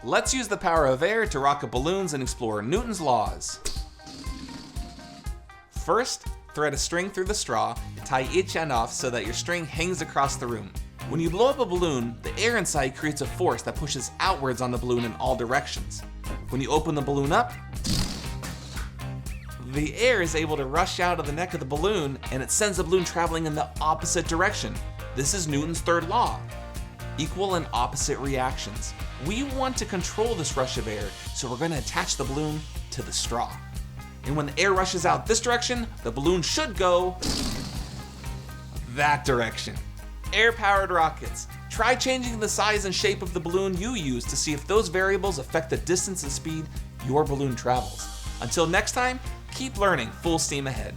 Let's use the power of air to rocket balloons and explore Newton's laws. First, thread a string through the straw and tie each end off so that your string hangs across the room. When you blow up a balloon, the air inside creates a force that pushes outwards on the balloon in all directions. When you open the balloon up, the air is able to rush out of the neck of the balloon and it sends the balloon traveling in the opposite direction. This is Newton's third law. Equal and opposite reactions. We want to control this rush of air, so we're going to attach the balloon to the straw. And when the air rushes out this direction, the balloon should go that direction. Air-powered rockets. Try changing the size and shape of the balloon you use to see if those variables affect the distance and speed your balloon travels. Until next time, keep learning full steam ahead.